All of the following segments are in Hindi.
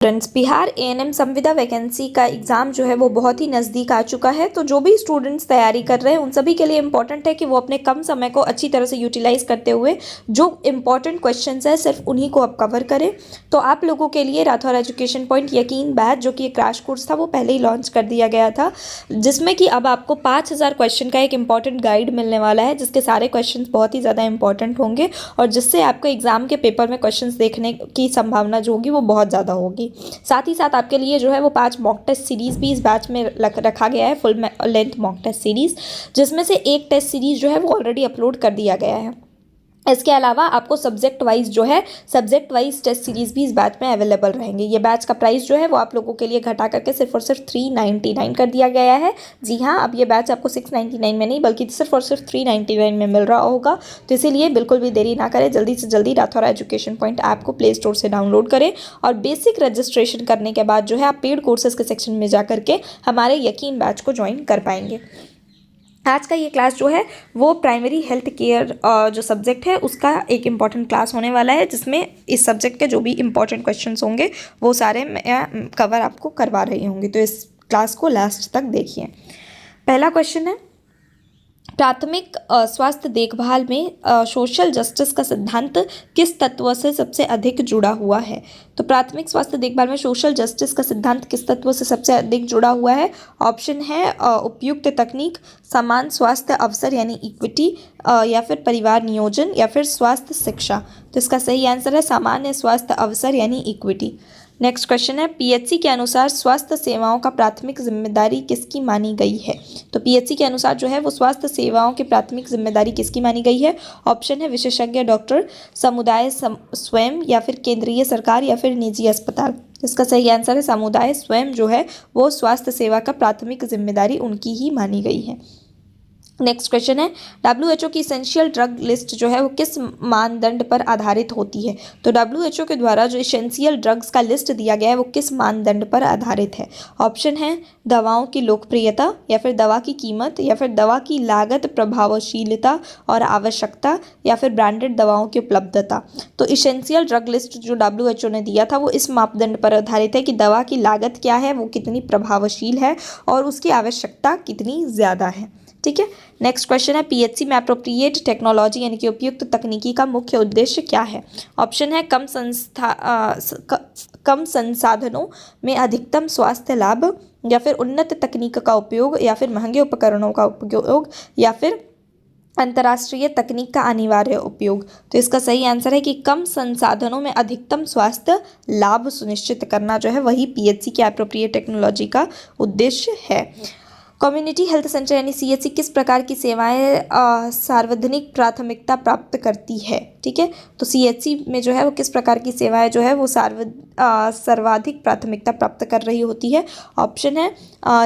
स्टूडेंट्स, बिहार एएनएम संविदा वैकेंसी का एग्ज़ाम जो है वो बहुत ही नज़दीक आ चुका है। तो जो भी स्टूडेंट्स तैयारी कर रहे हैं उन सभी के लिए इम्पॉर्टेंट है कि वो अपने कम समय को अच्छी तरह से यूटिलाइज़ करते हुए जो इम्पॉर्टेंट क्वेश्चंस है सिर्फ उन्हीं को आप कवर करें। तो आप लोगों के लिए राठौर एजुकेशन पॉइंट यकीन बैच जो कि एक क्रैश कोर्स था वो पहले ही लॉन्च कर दिया गया था, जिसमें कि अब आपको 5000 क्वेश्चन का एक इम्पॉर्टेंट गाइड मिलने वाला है, जिसके सारे क्वेश्चन बहुत ही ज़्यादा इंपॉर्टेंट होंगे और जिससे आपको एग्ज़ाम के पेपर में क्वेश्चन देखने की संभावना जो होगी वो बहुत ज़्यादा होगी। साथ ही साथ आपके लिए जो है वो 5 मॉक टेस्ट सीरीज़ भी इस बैच में रखा गया है, full length mock test series, जिसमें से एक टेस्ट सीरीज़ जो है वो ऑलरेडी अपलोड कर दिया गया है। इसके अलावा आपको सब्जेक्ट वाइज टेस्ट सीरीज़ भी इस बैच में अवेलेबल रहेंगे। ये बैच का प्राइस जो है वो आप लोगों के लिए घटा करके सिर्फ और सिर्फ 399 कर दिया गया है। जी हाँ, अब ये बैच आपको 699 में नहीं बल्कि सिर्फ और सिर्फ 399 में मिल रहा होगा। तो इसीलिए बिल्कुल भी देरी ना करें, जल्दी से जल्दी राठौर एजुकेशन पॉइंट ऐप को प्ले स्टोर से डाउनलोड करें और बेसिक रजिस्ट्रेशन करने के बाद जो है आप पेड कोर्सेज के सेक्शन में जा करके हमारे यकीन बैच को ज्वाइन कर पाएंगे। आज का ये क्लास जो है वो प्राइमरी हेल्थ केयर जो सब्जेक्ट है उसका एक इम्पॉर्टेंट क्लास होने वाला है, जिसमें इस सब्जेक्ट के जो भी इम्पॉर्टेंट क्वेश्चंस होंगे वो सारे मैं कवर आपको करवा रही होंगी। तो इस क्लास को लास्ट तक देखिए। पहला क्वेश्चन है, प्राथमिक स्वास्थ्य देखभाल में सोशल जस्टिस का सिद्धांत किस तत्व से सबसे अधिक जुड़ा हुआ है? तो प्राथमिक स्वास्थ्य देखभाल में सोशल जस्टिस का सिद्धांत किस तत्व से सबसे अधिक जुड़ा हुआ है? ऑप्शन है उपयुक्त तकनीक, समान स्वास्थ्य अवसर यानी इक्विटी, या फिर परिवार नियोजन, या फिर स्वास्थ्य शिक्षा। तो इसका सही आंसर है सामान्य स्वास्थ्य अवसर यानी इक्विटी। नेक्स्ट क्वेश्चन है, पीएचसी के अनुसार स्वास्थ्य सेवाओं का प्राथमिक जिम्मेदारी किसकी मानी गई है? तो पीएचसी के अनुसार जो है वो स्वास्थ्य सेवाओं की प्राथमिक जिम्मेदारी किसकी मानी गई है? ऑप्शन है विशेषज्ञ डॉक्टर, समुदाय स्वयं, या फिर केंद्रीय सरकार, या फिर निजी अस्पताल। इसका सही आंसर है समुदाय स्वयं जो है वो स्वास्थ्य सेवा का प्राथमिक जिम्मेदारी उनकी ही मानी गई है। नेक्स्ट क्वेश्चन है, WHO की इसेंशियल ड्रग लिस्ट जो है वो किस मानदंड पर आधारित होती है? तो WHO के द्वारा जो इसेंशियल ड्रग्स का लिस्ट दिया गया है वो किस मानदंड पर आधारित है? ऑप्शन है दवाओं की लोकप्रियता, या फिर दवा की कीमत, या फिर दवा की लागत, प्रभावशीलता और आवश्यकता, या फिर ब्रांडेड दवाओं की उपलब्धता। तो इसेंशियल ड्रग लिस्ट जो WHO ने दिया था वो इस मापदंड पर आधारित है कि दवा की लागत क्या है, वो कितनी प्रभावशील है और उसकी आवश्यकता कितनी ज़्यादा है। ठीक है। नेक्स्ट क्वेश्चन है, पीएचसी में अप्रोप्रिएट टेक्नोलॉजी यानी कि उपयुक्त तकनीकी का मुख्य उद्देश्य क्या है? ऑप्शन है कम संसाधनों में अधिकतम स्वास्थ्य लाभ, या फिर उन्नत तकनीक का उपयोग, या फिर महंगे उपकरणों का उपयोग, या फिर अंतर्राष्ट्रीय तकनीक का अनिवार्य उपयोग। तो इसका सही आंसर है कि कम संसाधनों में अधिकतम स्वास्थ्य लाभ सुनिश्चित करना जो है वही पीएचसी के अप्रोप्रिएट टेक्नोलॉजी का उद्देश्य है। कम्युनिटी हेल्थ सेंटर यानी सीएचसी किस प्रकार की सेवाएं सार्वजनिक प्राथमिकता प्राप्त करती है? ठीक है, तो सीएचसी में जो है वो किस प्रकार की सेवाएं जो है वो सर्वाधिक प्राथमिकता प्राप्त कर रही होती है? ऑप्शन है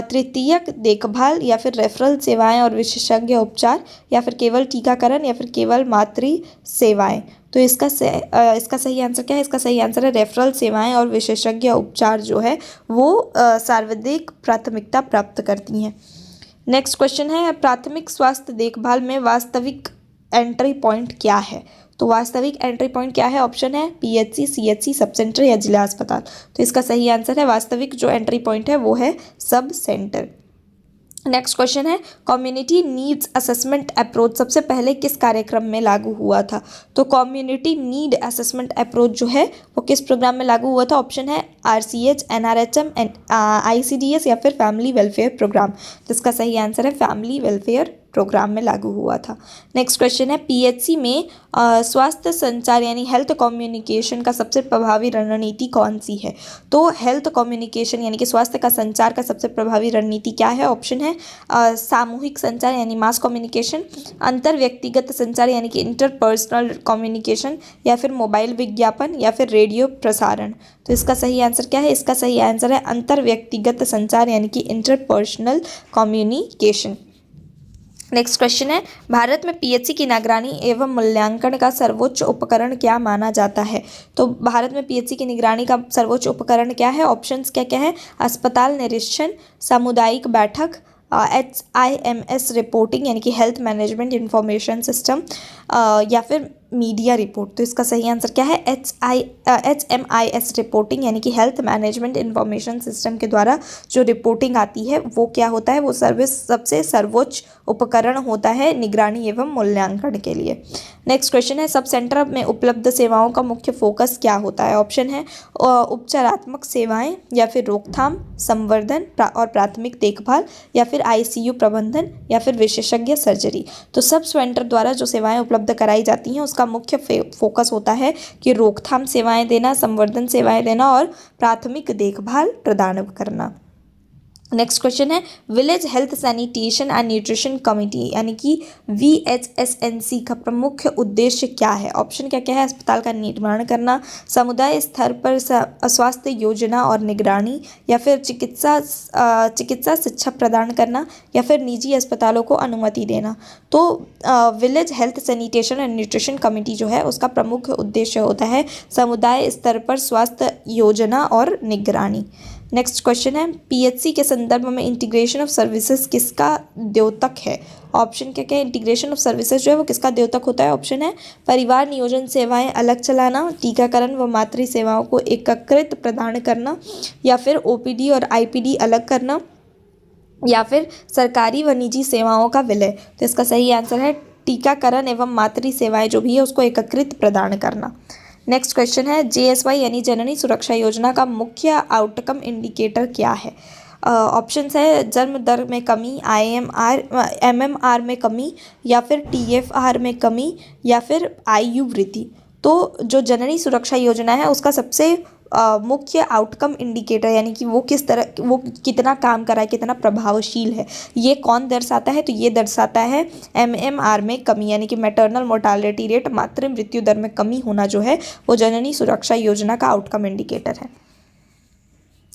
तृतीयक देखभाल, या फिर रेफरल सेवाएं और विशेषज्ञ उपचार, या फिर केवल टीकाकरण, या फिर केवल मातृ सेवाएं। तो इसका सही आंसर क्या है? इसका सही आंसर है रेफरल सेवाएं और विशेषज्ञ उपचार जो है वो सर्वाधिक प्राथमिकता प्राप्त करती हैं। नेक्स्ट क्वेश्चन है, प्राथमिक स्वास्थ्य देखभाल में वास्तविक एंट्री पॉइंट क्या है? तो वास्तविक एंट्री पॉइंट क्या है? ऑप्शन है पीएचसी, सीएचसी, सब सेंटर, या जिला अस्पताल। तो इसका सही आंसर है वास्तविक जो एंट्री पॉइंट है वो है सब सेंटर। नेक्स्ट क्वेश्चन है, कम्युनिटी नीड्स असेसमेंट अप्रोच सबसे पहले किस कार्यक्रम में लागू हुआ था? तो कम्युनिटी नीड असेसमेंट अप्रोच जो है वो किस प्रोग्राम में लागू हुआ था? ऑप्शन है RCH, NRHM, ICDS, या फिर फैमिली वेलफेयर प्रोग्राम। तो इसका सही आंसर है फैमिली वेलफेयर प्रोग्राम में लागू हुआ था। नेक्स्ट क्वेश्चन है, पीएचसी में स्वास्थ्य संचार यानी हेल्थ कम्युनिकेशन का सबसे प्रभावी रणनीति कौन सी है? तो हेल्थ कम्युनिकेशन यानी कि स्वास्थ्य का संचार का सबसे प्रभावी रणनीति क्या है? ऑप्शन है सामूहिक संचार यानी मास कम्युनिकेशन, अंतर व्यक्तिगत संचार यानी कि इंटरपर्सनल कम्युनिकेशन, या फिर मोबाइल विज्ञापन, या फिर रेडियो प्रसारण। तो इसका सही आंसर क्या है? इसका सही आंसर है अंतर व्यक्तिगत संचार यानी कि इंटरपर्सनल कम्युनिकेशन। नेक्स्ट क्वेश्चन है, भारत में पीएचसी की निगरानी एवं मूल्यांकन का सर्वोच्च उपकरण क्या माना जाता है? तो भारत में पीएचसी की निगरानी का सर्वोच्च उपकरण क्या है? ऑप्शंस क्या क्या है? अस्पताल निरीक्षण, सामुदायिक बैठक, HIMS रिपोर्टिंग यानी कि हेल्थ मैनेजमेंट इंफॉर्मेशन सिस्टम, या फिर मीडिया रिपोर्ट। तो इसका सही आंसर क्या है? HMIS रिपोर्टिंग, यानी कि हेल्थ मैनेजमेंट इंफॉर्मेशन सिस्टम के द्वारा जो रिपोर्टिंग आती है वो क्या होता है? वो सबसे सर्वोच्च उपकरण होता है निगरानी एवं मूल्यांकन के लिए। नेक्स्ट क्वेश्चन है, सब सेंटर में उपलब्ध सेवाओं का मुख्य फोकस क्या होता है? ऑप्शन है उपचारात्मक सेवाएं, या फिर रोकथाम, संवर्धन और प्राथमिक देखभाल, या फिर ICU प्रबंधन, या फिर विशेषज्ञ सर्जरी। तो सब सेंटर द्वारा जो सेवाएं उपलब्ध कराई जाती हैं उसका मुख्य फोकस होता है कि रोकथाम सेवाएं देना, संवर्धन सेवाएं देना और प्राथमिक देखभाल प्रदान करना। नेक्स्ट क्वेश्चन है, village health sanitation and nutrition committee यानी कि VHSNC का प्रमुख उद्देश्य क्या है? ऑप्शन क्या क्या है? अस्पताल का निर्माण करना, समुदाय स्तर पर स्वास्थ्य योजना और निगरानी, या फिर चिकित्सा शिक्षा प्रदान करना, या फिर निजी अस्पतालों को अनुमति देना। तो village health sanitation and nutrition committee जो है उसका प्रमुख उद्देश्य होता है समुदाय स्तर पर स्वास्थ्य योजना और निगरानी। नेक्स्ट क्वेश्चन है, PHC के संदर्भ में इंटीग्रेशन ऑफ सर्विसेज किसका द्योतक है? ऑप्शन क्या क्या है? इंटीग्रेशन ऑफ सर्विसेज जो है वो किसका द्योतक होता है? ऑप्शन है परिवार नियोजन सेवाएं अलग चलाना, टीकाकरण व मातृ सेवाओं को एकीकृत प्रदान करना, या फिर OPD और IPD अलग करना, या फिर सरकारी व निजी सेवाओं का विलय। तो इसका सही आंसर है टीकाकरण एवं मातृ सेवाएं जो भी है उसको एकीकृत प्रदान करना। नेक्स्ट क्वेश्चन है, JSY यानी जननी सुरक्षा योजना का मुख्य आउटकम इंडिकेटर क्या है? ऑप्शंस है जन्म दर में कमी, MMR में कमी, या फिर TFR में कमी, या फिर आयु वृद्धि। तो जो जननी सुरक्षा योजना है उसका सबसे मुख्य आउटकम इंडिकेटर यानी कि वो कितना काम कर रहा है, कितना प्रभावशील है, ये कौन दर्शाता है? तो ये दर्शाता है MMR में कमी, यानी कि मैटरनल मोर्टालिटी रेट, मातृ मृत्यु दर में कमी होना जो है वो जननी सुरक्षा योजना का आउटकम इंडिकेटर है।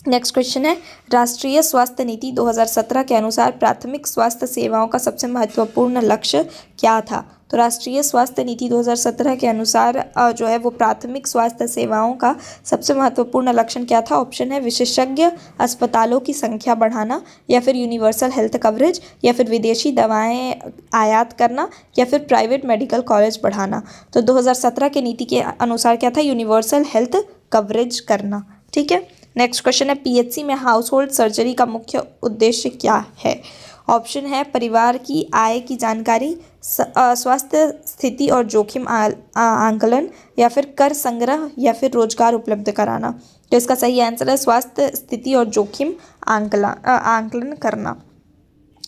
नेक्स्ट क्वेश्चन है, राष्ट्रीय स्वास्थ्य नीति 2017 के अनुसार प्राथमिक स्वास्थ्य सेवाओं का सबसे महत्वपूर्ण लक्ष्य क्या था? तो राष्ट्रीय स्वास्थ्य नीति 2017 के अनुसार जो है वो प्राथमिक स्वास्थ्य सेवाओं का सबसे महत्वपूर्ण लक्ष्य क्या था? ऑप्शन है विशेषज्ञ अस्पतालों की संख्या बढ़ाना, या फिर यूनिवर्सल हेल्थ कवरेज, या फिर विदेशी दवाएं आयात करना, या फिर प्राइवेट मेडिकल कॉलेज बढ़ाना। तो 2017 के नीति के अनुसार क्या था? यूनिवर्सल हेल्थ कवरेज करना। ठीक है। नेक्स्ट क्वेश्चन है, PHC में हाउस होल्ड सर्जरी का मुख्य उद्देश्य क्या है? ऑप्शन है परिवार की आय की जानकारी, स्वास्थ्य स्थिति और जोखिम आंकलन, या फिर कर संग्रह, या फिर रोजगार उपलब्ध कराना। तो इसका सही आंसर है स्वास्थ्य स्थिति और जोखिम आंकलन करना।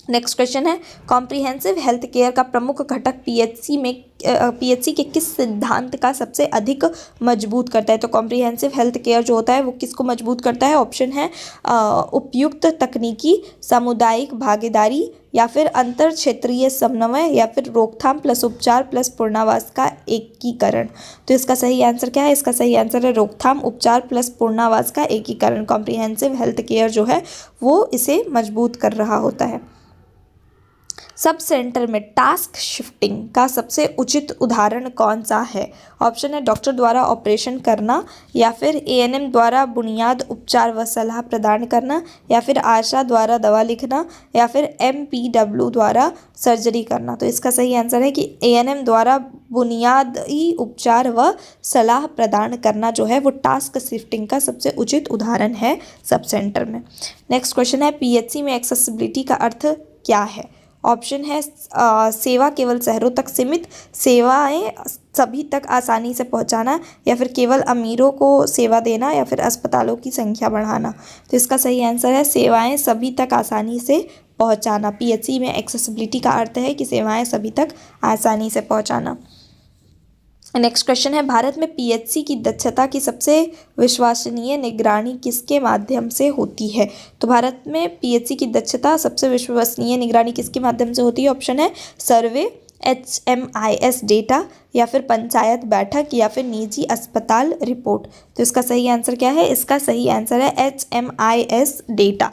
नेक्स्ट क्वेश्चन है, कॉम्प्रिहेंसिव हेल्थ केयर का प्रमुख घटक PHC के किस सिद्धांत का सबसे अधिक मजबूत करता है? तो कॉम्प्रिहेंसिव हेल्थ केयर जो होता है वो किसको मजबूत करता है? ऑप्शन है उपयुक्त तकनीकी, सामुदायिक भागीदारी, या फिर अंतर क्षेत्रीय समन्वय, या फिर रोकथाम प्लस उपचार प्लस पुनर्वास का एकीकरण। तो इसका सही आंसर क्या है? इसका सही आंसर है रोकथाम, उपचार प्लस पुनर्वास का एकीकरण। कॉम्प्रिहेंसिव हेल्थ केयर जो है वो इसे मजबूत कर रहा होता है। सब सेंटर में टास्क शिफ्टिंग का सबसे उचित उदाहरण कौन सा है? ऑप्शन है डॉक्टर द्वारा ऑपरेशन करना, या फिर ANM द्वारा बुनियाद उपचार व सलाह प्रदान करना, या फिर आशा द्वारा दवा लिखना, या फिर MPW द्वारा सर्जरी करना। तो इसका सही आंसर है कि ANM द्वारा बुनियादी उपचार व सलाह प्रदान करना जो है वो टास्क शिफ्टिंग का सबसे उचित उदाहरण है सब सेंटर में। नेक्स्ट क्वेश्चन है, PHC में एक्सेसिबिलिटी का अर्थ क्या है? ऑप्शन है सेवा केवल शहरों तक सीमित, सेवाएं सभी तक आसानी से पहुंचाना, या फिर केवल अमीरों को सेवा देना, या फिर अस्पतालों की संख्या बढ़ाना। तो इसका सही आंसर है सेवाएं सभी तक आसानी से पहुंचाना। PHC में एक्सेसिबिलिटी का अर्थ है कि सेवाएं सभी तक आसानी से पहुंचाना। नेक्स्ट क्वेश्चन है, भारत में PHC की दक्षता की सबसे विश्वसनीय निगरानी किसके माध्यम से होती है? तो भारत में PHC की दक्षता सबसे विश्वसनीय निगरानी किसके माध्यम से होती है? ऑप्शन है सर्वे, HMIS डेटा, या फिर पंचायत बैठक, या फिर निजी अस्पताल रिपोर्ट। तो इसका सही आंसर क्या है? इसका सही आंसर है HMIS डेटा।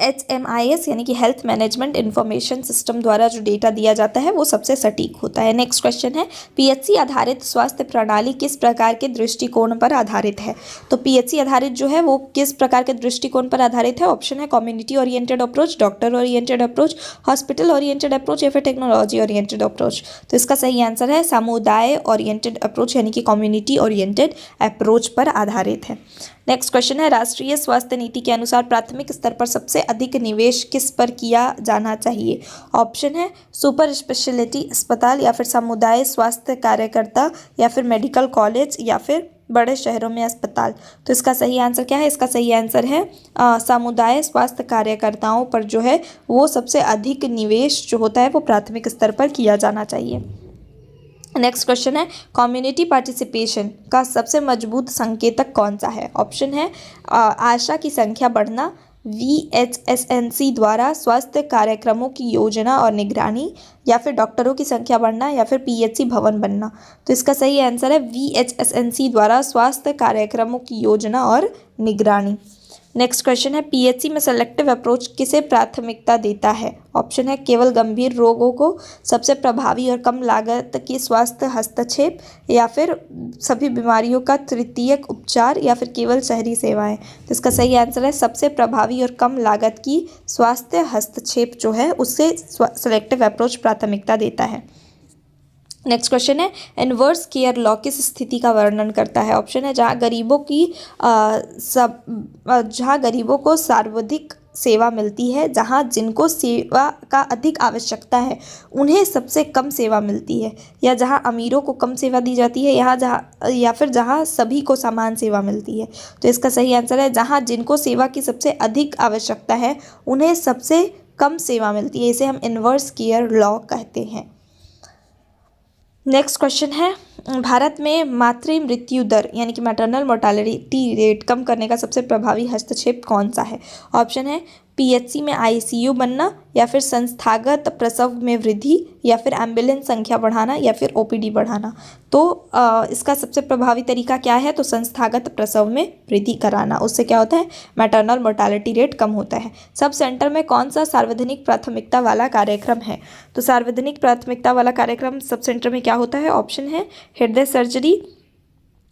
HMIS यानी कि हेल्थ मैनेजमेंट इंफॉर्मेशन सिस्टम द्वारा जो डेटा दिया जाता है वो सबसे सटीक होता है। नेक्स्ट क्वेश्चन है, PHC आधारित स्वास्थ्य प्रणाली किस प्रकार के दृष्टिकोण पर आधारित है? तो PHC आधारित जो है वो किस प्रकार के दृष्टिकोण पर आधारित है? ऑप्शन है community oriented approach, doctor oriented approach, hospital oriented approach या फिर टेक्नोलॉजी ओरिएंटेड अप्रोच। तो इसका सही आंसर है समुदाय ओरिएंटेड अप्रोच यानी कि कम्युनिटी ओरिएंटेड अप्रोच पर आधारित है। नेक्स्ट क्वेश्चन है, राष्ट्रीय स्वास्थ्य नीति के अनुसार प्राथमिक स्तर पर सबसे अधिक निवेश किस पर किया जाना चाहिए? ऑप्शन है सुपर स्पेशलिटी अस्पताल या फिर समुदाय स्वास्थ्य कार्यकर्ता या फिर मेडिकल कॉलेज या फिर बड़े शहरों में अस्पताल। तो इसका सही आंसर क्या है? इसका सही आंसर है समुदाय स्वास्थ्य कार्यकर्ताओं पर जो है वो सबसे अधिक निवेश जो होता है वो प्राथमिक स्तर पर किया जाना चाहिए। नेक्स्ट क्वेश्चन है, कम्युनिटी पार्टिसिपेशन का सबसे मजबूत संकेतक कौन सा है? ऑप्शन है आशा की संख्या बढ़ना, VHSNC द्वारा स्वास्थ्य कार्यक्रमों की योजना और निगरानी, या फिर डॉक्टरों की संख्या बढ़ना, या फिर PHC भवन बनना। तो इसका सही आंसर है VHSNC द्वारा स्वास्थ्य कार्यक्रमों की योजना और निगरानी। नेक्स्ट क्वेश्चन है, PHC में सेलेक्टिव अप्रोच किसे प्राथमिकता देता है? ऑप्शन है केवल गंभीर रोगों को, सबसे प्रभावी और कम लागत की स्वास्थ्य हस्तक्षेप, या फिर सभी बीमारियों का तृतीयक उपचार, या फिर केवल शहरी सेवाएं। तो इसका सही आंसर है सबसे प्रभावी और कम लागत की स्वास्थ्य हस्तक्षेप जो है उससे सेलेक्टिव अप्रोच प्राथमिकता देता है। नेक्स्ट क्वेश्चन है, इनवर्स केयर लॉ किस स्थिति का वर्णन करता है? ऑप्शन है जहाँ गरीबों को सर्वाधिक सेवा मिलती है, जहाँ जिनको सेवा का अधिक आवश्यकता है उन्हें सबसे कम सेवा मिलती है, या जहाँ अमीरों को कम सेवा दी जाती है या फिर जहाँ सभी को समान सेवा मिलती है। तो इसका सही आंसर है जहाँ जिनको सेवा की सबसे अधिक आवश्यकता है उन्हें सबसे कम सेवा मिलती है, इसे हम इनवर्स केयर लॉ कहते हैं। नेक्स्ट क्वेश्चन है, भारत में मातृ मृत्यु दर यानी कि मैटरनल मोर्टालिटी रेट कम करने का सबसे प्रभावी हस्तक्षेप कौन सा है? ऑप्शन है PHC में ICU बनना, या फिर संस्थागत प्रसव में वृद्धि, या फिर एम्बुलेंस संख्या बढ़ाना, या फिर OPD बढ़ाना। तो इसका सबसे प्रभावी तरीका क्या है? तो संस्थागत प्रसव में वृद्धि कराना, उससे क्या होता है? मैटरनल मोर्टालिटी रेट कम होता है। सब सेंटर में कौन सा सार्वजनिक प्राथमिकता वाला कार्यक्रम है? तो सार्वजनिक प्राथमिकता वाला कार्यक्रम सब सेंटर में क्या होता है? ऑप्शन है हृदय सर्जरी,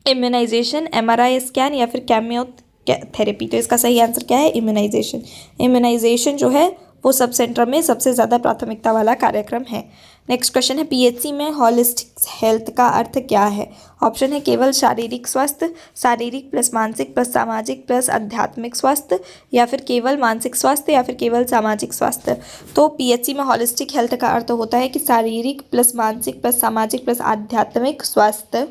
इम्यूनाइजेशन, MRI स्कैन, या फिर केमोथेरेपी। तो इसका सही आंसर क्या है? इम्यूनाइजेशन। इम्यूनाइजेशन जो है वो सब सेंटर में सबसे ज़्यादा प्राथमिकता वाला कार्यक्रम है। नेक्स्ट क्वेश्चन है, PHC में होलिस्टिक हेल्थ का अर्थ क्या है? ऑप्शन है केवल शारीरिक स्वास्थ्य, शारीरिक प्लस मानसिक प्लस सामाजिक प्लस आध्यात्मिक स्वास्थ्य, या फिर केवल मानसिक स्वास्थ्य, या फिर केवल सामाजिक स्वास्थ्य। तो PHC में होलिस्टिक हेल्थ का अर्थ होता है कि शारीरिक प्लस मानसिक प्लस सामाजिक प्लस आध्यात्मिक स्वास्थ्य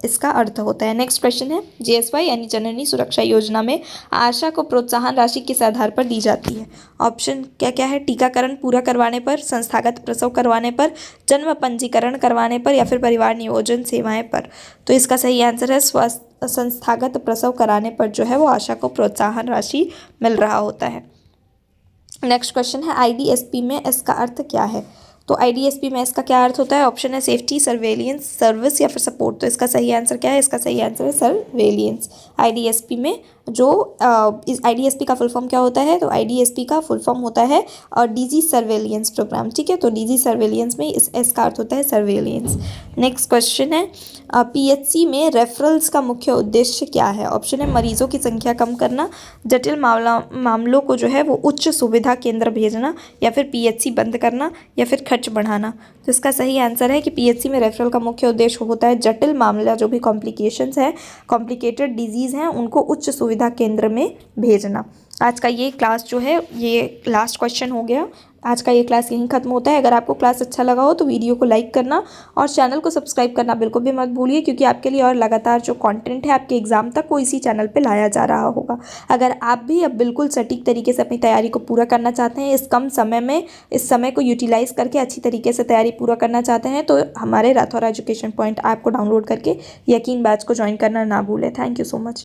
इसका अर्थ होता है। नेक्स्ट क्वेश्चन है, JSY यानी जननी सुरक्षा योजना में आशा को प्रोत्साहन राशि किस आधार पर दी जाती है? ऑप्शन क्या क्या है? टीकाकरण पूरा करवाने पर, संस्थागत प्रसव करवाने पर, जन्म पंजीकरण करवाने पर, या फिर परिवार नियोजन सेवाएं पर। तो इसका सही आंसर है संस्थागत प्रसव कराने पर जो है वो आशा को प्रोत्साहन राशि मिल रहा होता है। नेक्स्ट क्वेश्चन है, IDSP में इसका अर्थ क्या है? तो IDSP में इसका क्या अर्थ होता है? ऑप्शन है सेफ्टी, सर्वेलियंस, सर्विस, या फिर सपोर्ट। तो इसका सही आंसर क्या है? इसका सही आंसर है सर्वेलियंस। IDSP में जो इस IDSP का फुल फॉर्म क्या होता है? तो IDSP का फुल फॉर्म होता है डिजीज सर्वेलियंस प्रोग्राम। ठीक है, तो डिजीज सर्वेलियंस में इसका अर्थ होता है सर्वेलियंस। नेक्स्ट क्वेश्चन है, PHC में रेफरल्स का मुख्य उद्देश्य क्या है? ऑप्शन है मरीजों की संख्या कम करना, जटिल मामलों को जो है वो उच्च सुविधा केंद्र भेजना, या फिर PHC बंद करना, या फिर खर्च बढ़ाना। तो इसका सही आंसर है कि PHC में रेफरल का मुख्य उद्देश्य होता है जटिल मामला, जो भी कॉम्प्लिकेशंस हैं, कॉम्प्लिकेटेड डिजीज़ हैं, उनको उच्च सुविधा केंद्र में भेजना। आज का ये क्लास जो है ये लास्ट क्वेश्चन हो गया। आज का ये क्लास यहीं खत्म होता है। अगर आपको क्लास अच्छा लगा हो तो वीडियो को लाइक करना और चैनल को सब्सक्राइब करना बिल्कुल भी मत भूलिए, क्योंकि आपके लिए और लगातार जो कंटेंट है आपके एग्जाम तक वो इसी चैनल पे लाया जा रहा होगा। अगर आप भी अब बिल्कुल सटीक तरीके से अपनी तैयारी को पूरा करना चाहते हैं, इस कम समय में इस समय को यूटिलाइज़ करके अच्छी तरीके से तैयारी पूरा करना चाहते हैं, तो हमारे राठौर एजुकेशन पॉइंट ऐप को डाउनलोड करके यकीन बैच को ज्वाइन करना ना भूलें। Thank you so much.